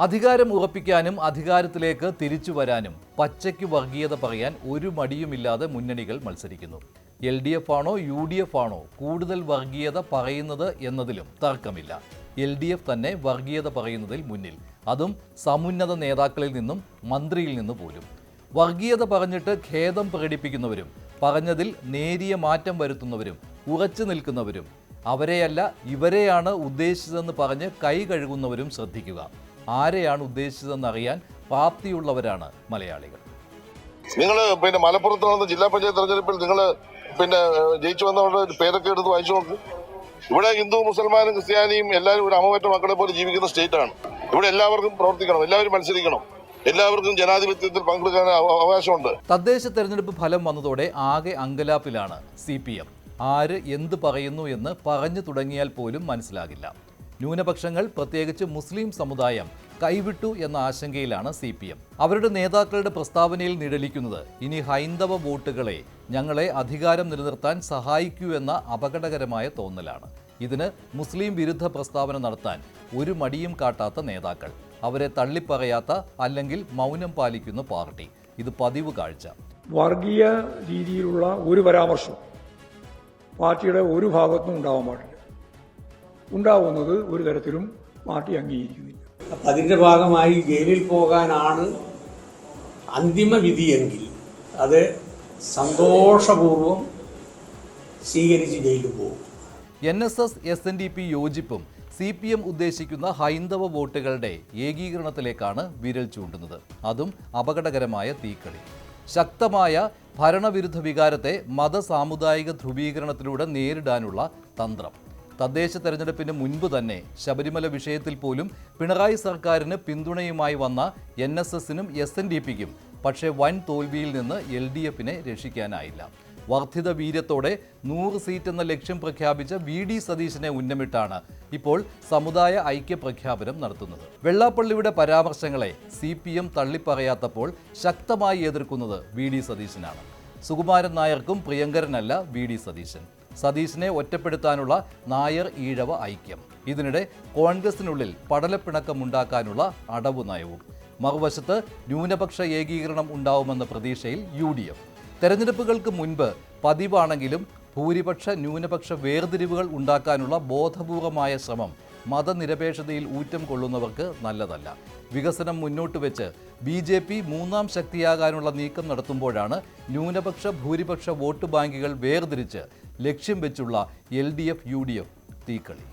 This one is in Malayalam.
അധികാരം ഉറപ്പിക്കാനും അധികാരത്തിലേക്ക് തിരിച്ചു വരാനും പച്ചയ്ക്ക് വർഗീയത പറയാൻ ഒരു മടിയുമില്ലാതെ മുന്നണികൾ മത്സരിക്കുന്നു. LDF ആണോ UDF ആണോ കൂടുതൽ വർഗീയത പറയുന്നത് എന്നതിലും തർക്കമില്ല. LDF തന്നെ വർഗീയത പറയുന്നതിൽ മുന്നിൽ, അതും സമുന്നത നേതാക്കളിൽ നിന്നും മന്ത്രിയിൽ നിന്ന് പോലും. വർഗീയത പറഞ്ഞിട്ട് ഖേദം പ്രകടിപ്പിക്കുന്നവരും പറഞ്ഞതിൽ നേരിയ മാറ്റം വരുത്തുന്നവരും ഉറച്ചു നിൽക്കുന്നവരും അവരെയല്ല ഇവരെയാണ് ഉദ്ദേശിച്ചതെന്ന് പറഞ്ഞ് കൈ കഴുകുന്നവരും ശ്രദ്ധിക്കുക. ആരെയാണ് ഉദ്ദേശിച്ചതെന്നറിയാൻ പ്രാപ്തിയുള്ളവരാണ് മലയാളികൾ. നിങ്ങൾ മലപ്പുറത്ത് നടന്ന ജില്ലാ പഞ്ചായത്ത് തെരഞ്ഞെടുപ്പിൽ നിങ്ങൾ ജയിച്ചു വന്നവരുടെ പേരൊക്കെ എടുത്ത് വായിച്ചു നോക്കും. ഇവിടെ ഹിന്ദു മുസൽമാനും ക്രിസ്ത്യാനിയും എല്ലാവരും ഒരു അമ്മമറ്റ മക്കളെ പോലെ ജീവിക്കുന്ന സ്റ്റേറ്റ് ആണ്. ഇവിടെ എല്ലാവർക്കും പ്രവർത്തിക്കണം, എല്ലാവരും മത്സരിക്കണം, എല്ലാവർക്കും ജനാധിപത്യത്തിൽ പങ്കെടുക്കാൻ അവകാശമുണ്ട്. തദ്ദേശ തെരഞ്ഞെടുപ്പ് ഫലം വന്നതോടെ ആകെ അങ്കലാപ്പിലാണ് CPM. ആര് എന്ത് പറയുന്നു എന്ന് പറഞ്ഞു തുടങ്ങിയാൽ പോലും മനസ്സിലാകില്ല. ന്യൂനപക്ഷങ്ങൾ, പ്രത്യേകിച്ച് മുസ്ലിം സമുദായം കൈവിട്ടു എന്ന ആശങ്കയിലാണ് CPM. അവരുടെ നേതാക്കളുടെ പ്രസ്താവനയിൽ നിഴലിക്കുന്നത് ഇനി ഹൈന്ദവ വോട്ടുകളെ ഞങ്ങളെ അധികാരം നിലനിർത്താൻ സഹായിക്കൂ എന്ന അപകടകരമായ തോന്നലാണ്. ഇതിന് മുസ്ലിം വിരുദ്ധ പ്രസ്താവന നടത്താൻ ഒരു മടിയും കാട്ടാത്ത നേതാക്കൾ, അവരെ തള്ളിപ്പറയാത്ത അല്ലെങ്കിൽ മൗനം പാലിക്കുന്ന പാർട്ടി, ഇത് പതിവ് കാഴ്ച. വർഗീയ രീതിയിലുള്ള ഒരു പരാമർശം പാർട്ടിയുടെ ഒരു ഭാഗത്തും ഉണ്ടാവാൻ പാടില്ല. ഉണ്ടാവുന്നത് ഒരു തരത്തിലും പാർട്ടി അംഗീകരിക്കുന്നില്ല. അതിൻ്റെ ഭാഗമായി ജയിലിൽ പോകാനാണ് അന്തിമ വിധിയെങ്കിൽ അത് സന്തോഷപൂർവ്വം സ്വീകരിച്ച് ജയിലിൽ പോകും. NSS SNDP യോജിപ്പും CPM ഉദ്ദേശിക്കുന്ന ഹൈന്ദവ വോട്ടുകളുടെ ഏകീകരണത്തിലേക്കാണ് വിരൽ ചൂണ്ടുന്നത്. അതും അപകടകരമായ തീക്കളി. ശക്തമായ ഭരണവിരുദ്ധ വികാരത്തെ മതസാമുദായിക ധ്രുവീകരണത്തിലൂടെ നേരിടാനുള്ള തന്ത്രം. തദ്ദേശ തെരഞ്ഞെടുപ്പിന് മുൻപ് തന്നെ ശബരിമല വിഷയത്തിൽ പോലും പിണറായി സർക്കാരിന് പിന്തുണയുമായി വന്ന NSSനും SNDPക്കും പക്ഷേ വൻ തോൽവിയിൽ നിന്ന് LDFനെ രക്ഷിക്കാനായില്ല. വർദ്ധിത വീര്യത്തോടെ 100 സീറ്റ് എന്ന ലക്ഷ്യം പ്രഖ്യാപിച്ച VD സതീശനെ ഉന്നമിട്ടാണ് ഇപ്പോൾ സമുദായ ഐക്യ പ്രഖ്യാപനം നടത്തുന്നത്. വെള്ളാപ്പള്ളിയുടെ പരാമർശങ്ങളെ CPM തള്ളിപ്പറയാത്തപ്പോൾ ശക്തമായി എതിർക്കുന്നത് VD സതീശനാണ്. സുകുമാരൻ നായർക്കും പ്രിയങ്കരനല്ല VD സതീശൻ. സതീശനെ ഒറ്റപ്പെടുത്താനുള്ള നായർ ഈഴവ ഐക്യം, ഇതിനിടെ കോൺഗ്രസിനുള്ളിൽ പടലപ്പിണക്കമുണ്ടാക്കാനുള്ള അടവു നയവും. മറുവശത്ത് ന്യൂനപക്ഷ ഏകീകരണം ഉണ്ടാവുമെന്ന പ്രതീക്ഷയിൽ UDF. തെരഞ്ഞെടുപ്പുകൾക്ക് മുൻപ് പതിവാണെങ്കിലും ഭൂരിപക്ഷ ന്യൂനപക്ഷ വേർതിരിവുകൾ ഉണ്ടാക്കാനുള്ള ബോധപൂർവമായ ശ്രമം മതനിരപേക്ഷതയിൽ ഊറ്റം കൊള്ളുന്നവർക്ക് നല്ലതല്ല. വികസനം മുന്നോട്ട് വെച്ച് BJP മൂന്നാം ശക്തിയാകാനുള്ള നീക്കം നടത്തുമ്പോഴാണ് ന്യൂനപക്ഷ ഭൂരിപക്ഷ വോട്ട് ബാങ്കുകൾ വേർതിരിച്ച് ലക്ഷ്യം വെച്ചുള്ള LDF UDF തീക്കളി.